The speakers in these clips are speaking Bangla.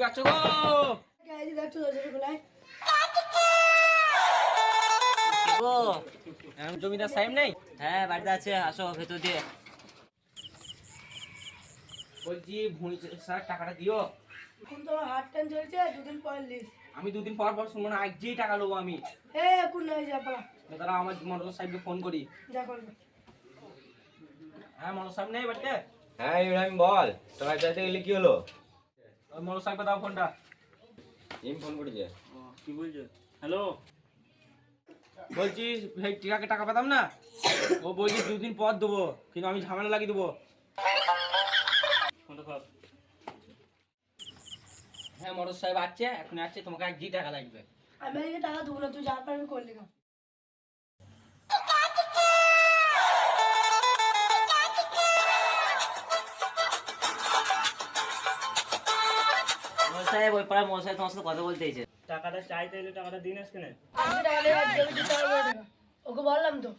আছো গো? জমিদার সাহেব নেই? হ্যাঁ বাড়িতে আছে, আসো ভেতর দিয়ে। বলছি ভুঁড়ি স্যার টাকাটা দিও। এখন তো হাত টান চলছে, দুদিন পর লিস। আমি দুদিন পর পর শুনবো না, আজকেই টাকা নেবো আমি। এখন নাই যাবা। দাদা আমার মনোজ সাহেবকে ফোন করি। যা করবে। হ্যাঁ মনোজ সাহেব নেই বাড়িতে? হ্যাঁ ইব্রাহিম বল, টাকা চাইতে গেলে কি হলো? ওই মনোজ সাহেবকে দাও ফোনটা। ইম ফোন করেছে। কি বলছো? হ্যালো, বলছি সেই টিকাকে টাকা পেতাম না, ও বলছি দুদিন পর দেবো, কিন্তু আমি ঝামেলা লাগিয়ে দেবো। হ্যাঁ মনোজ সাহেব আসছে, এখন আসছে, তোমাকে আজকেই টাকা লাগবে। আমি আজকে টাকা দেবো না, তুই যা পারবি করলি না। সাহেব ওই পাড়ার মশাই তোমার সাথে কথা বলতে চাইছে। টাকাটা চাইতে এলে টাকাটা দিন আসকে না। আজকে টাকা নেই, আজকে আমি দিতে পারবো না টাকা। ওকে বললাম তো,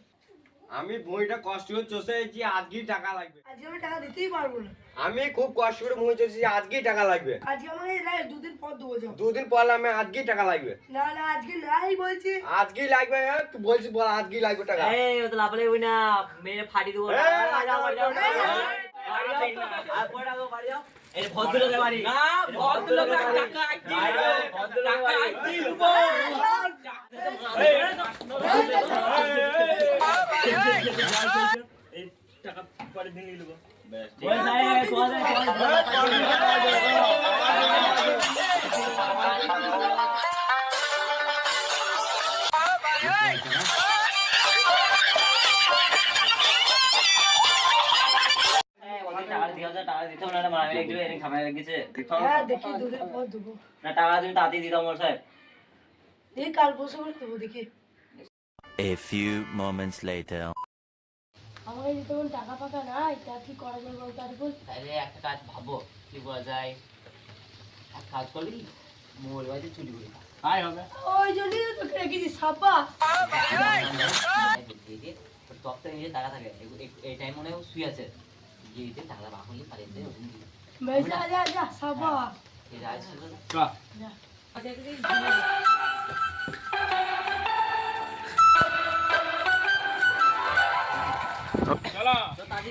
আমি বইটা কষ্ট করে চষেছি, আজকেই টাকা লাগবে। আজকে আমি টাকা দিতেই পারবো না। আমি খুব কষ্ট করে মই চষেছি, আজকেই টাকা লাগবে। আজকে আমাকে দুদিন পর দেবো যাও। দুদিন পর আমি আজকেই টাকা লাগবে। না না আজকে নাই বলছি। আজকেই লাগবে, হ্যাঁ তুই বলছিস বল আজকেই লাগবে টাকা। এই ও তো লাফালে ওই না, মেরে ফাটি দেবো। এই ভদ্রলোকের বাড়ি না ভদ্রলোকের টাকা আজকেই টাকা আজকেই দেবো। এই টাকা পরে দিন নেবো। ওই সাহেব টাকা দিতে হবে না, মারামারি একটু এরকম ঝামেলা লেগেছে। হ্যাঁ দেখি দুদিন পর দেবো। না টাকা তুমি তাড়াতাড়ি দিতে হবে সাহেব। দেখি কাল পরশু করে দেবো দেখি। A few moments later. আমাকে যদি তখন টাকা ফাঁকা নাই, তা কি করা যাবে বলতো আর বল। তাহলে একটা কাজ ভাবো, কি বলা যায়। এক কাজ করলি মোর বাড়িতে চুরি করি আয় হবে। ওই জন্যই তো তোকে রেখেছি সাপা। তপ্তা নিয়ে টাকা থাকে, এই টাইম মনে হয় শুয়ে আছে, গিয়ে টাকা বার করলে পালিয়েছে। ভাই যা যা যা সাপা। এই রাজ ছিল যা। চলো তো তাড়াতাড়ি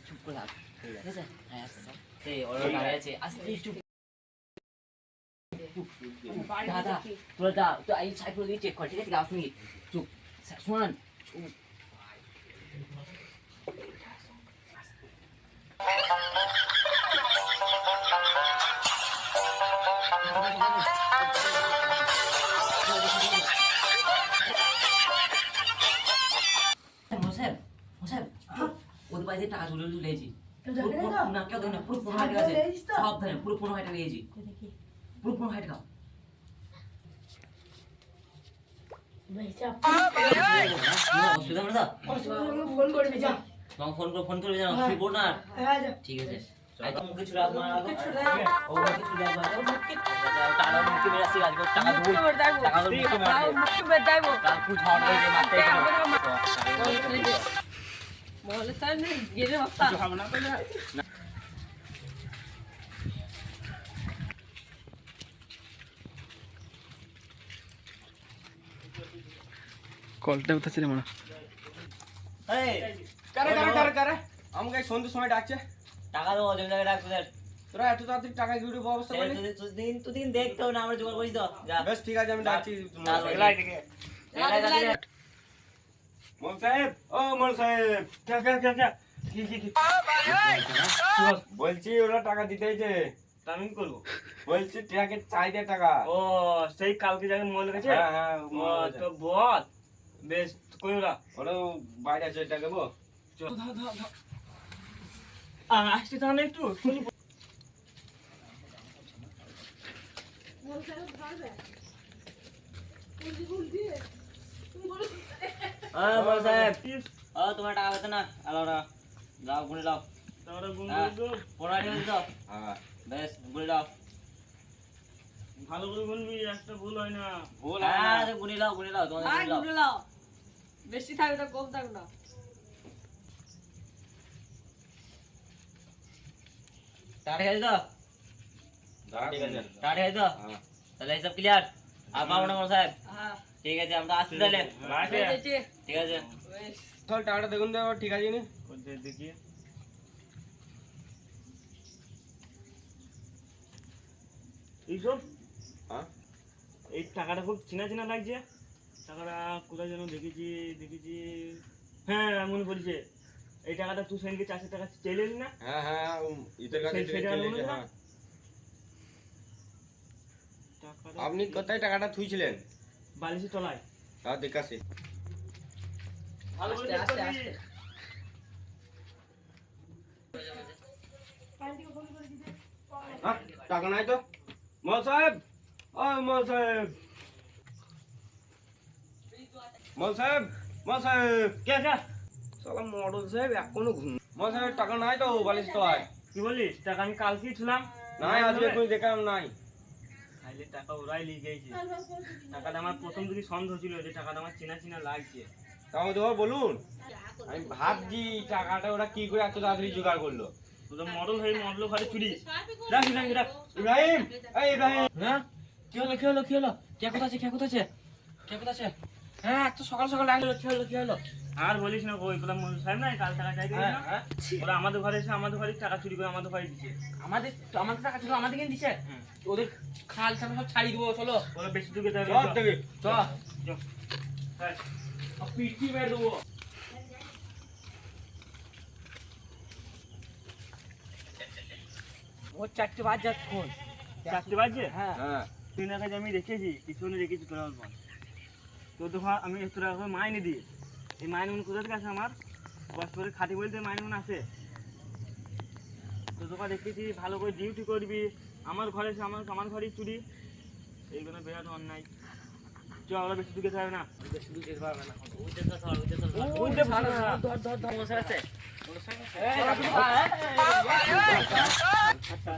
চুপ করে থাক, ঠিক আছে? হ্যাঁ আচ্ছা এই ওরা দাঁড়িয়ে আছে, আস্তে চুপ। দাদা তোরা দা তো এই সাইকেল দিয়ে চেক কর, ঠিক আছে? আসনি চুপ শুনুন চুপ। মোসাহেব মোসাহেব ওদের বাড়িতে টাকা তুলে তুলেছি। না কেউ দেখে না, পুরো 15,000 টাকা আছে, সব ধরে পুরো 15,000 টাকা নিয়েছি, পুরো 15,000 টাকা। অসুবিধা হবে না? ফোন করবি যা। তোমাকে ফোন করবে জানো, তুই বল না। হ্যাঁ যা। ঠিক আছে একদম মুখে ছুড়ে আসবো না, ও মুখে ছুড়ে আসবো, টাকা মুখে মেরে আসছি, আজকে টাকা দেবো, টাকা দেবো, কাল খুব ঝড় হয়েছে, মারতে কলটা কোথায় ছিল মনে? কারে আমাকে এই সন্ধ্যের সময় ডাকছে। টাকা দেবো, জমিদারে ডাকছো স্যার। তোরা এত তাড়াতাড়ি টাকা গিয়ে ব্যবস্থা করলি? দুদিন দেখতে হবে না, আমরা জোগাড় করিস তো। যা বেশ ঠিক আছে, আমি ডাকছি। মোল সাহেব, ও মোল সাহেব, বলছি ওরা টাকা দিতেইছে, আমি কি করবো? বলছি টাকা চাইতে টাকা। ও সেই কালকে যাকে মোল গেছে। হ্যাঁ হ্যাঁ তো বল বেশ কই ওরা বাইরে আছে, টাকা দেবো। আসতে তাহলে একটু তোমার টাকা পেতে না, যাও গুনে দাও, বেশ গুনে দাও, ভালো করে গুনবি, একটা ভুল হয় না। ভুল গুনে দাও তোমাদের গুনে দাও। বেশি থাকবে না কম থাকবে না। টাকা ঠিক আছে তো? দাঁড়া, ঠিক আছে। দাঁড়া। টাকা ঠিক আছে তো? হ্যাঁ। তাহলে হিসাব ক্লিয়ার? আর পাবো না কোনো সাহেব? ঠিক আছে, আমরা আসছি তাহলে। রাখে। ঠিক আছে। চল টাকাটা দেখুন তো এবার ঠিক আছে নি? কোথায় দেখি? এইসব হ্যাঁ? এই টাকাটা খুব চেনা চেনা লাগছে। টাকাটা কোথায় যেন দেখেছি। হ্যাঁ, মনে পড়েছে। এই টাকাটা তুই সেদিনকে 400 টাকা চাইলি না? হ্যাঁ হ্যাঁ ঈদের কাছে সেটা চলে মনে গেছে, না? হ্যাঁ। টাকাটা আপনি কোথায় টাকাটা থুইছিলেন? বালিশের তলায়। তাও দেখাছে। ভালো করে আস্তে, দেখতে আস্তে, হবে। প্যান্টিকে ফোন করে দিতে হ্যাঁ, টাকা নাই তো? মল সাহেব, ও মল সাহেব, মল সাহেব, মল সাহেব। কে কে? সালাম মডেল সাহেব এখনো ঘুম। মল সাহেব টাকা নাই তো বালিশ তো আয়। কি বলিস? টাকা আমি কালকেই ছিলাম। নাই আজকে কই দেখাম নাই। খাইলে টাকা ওরাই লিয়ে গেছে। টাকাটা আমার প্রথম দিকে সন্দেহ ছিল যে টাকাটা আমার চেনা চেনা লাগছে। তাও তো বলুন। আমি ভাবছি টাকাটা ওরা কি করে এত তাড়াতাড়ি জোগাড় করলো। তোদের মডেল হয়ে মডেল ঘরে চুরি। রাখ রাখ। ইব্রাহিম, এই ইব্রাহিম। হ্যাঁ? কি হলো? কে কোথায় আছে? হ্যাঁ, এত সকাল সকাল ডাকলো, কি হলো? আর বলিস না, ওই কোথাও মন্দির সাহেব নাই কাল টাকা চাইতে হ্যাঁ, না? হ্যাঁ। ওরা আমাদের ঘরে এসে আমাদের ঘরে টাকা চুরি করে আমাদের ঘরে দিচ্ছে। আমাদের টাকা ছিল, আমাদের কিনে দিছে। হুম। ওদের খাল সব ছাড়িয়ে দেবো, চলো। ওরা বেশি দূরে যাবে সব থেকে। চ। হ্যাঁ। পিটি মেরে দেবো। ও 4টে বাজ যাচ্ছে। 4টে বাজছে? হ্যাঁ। হ্যাঁ। তুই না কাছে আমি রেখেছি, পিছনে রেখেছি তোরা বল। তোর তো আমি তোরা মাইনে দিই। এই মাইনে কোথা থেকে আসে আমার? কষ্ট করে খাটি বলতে মাইনে আসে। তোর দোকান রেখেছি, ভালো করে ডিউটি করবি। আমার ঘরে এসে আমার ঘরেই চুরি। এইগুলো বেরাট অন্যায়। চ, ওরা বেশি দূরে যাবে না। ধর মশা আছে। আচ্ছা।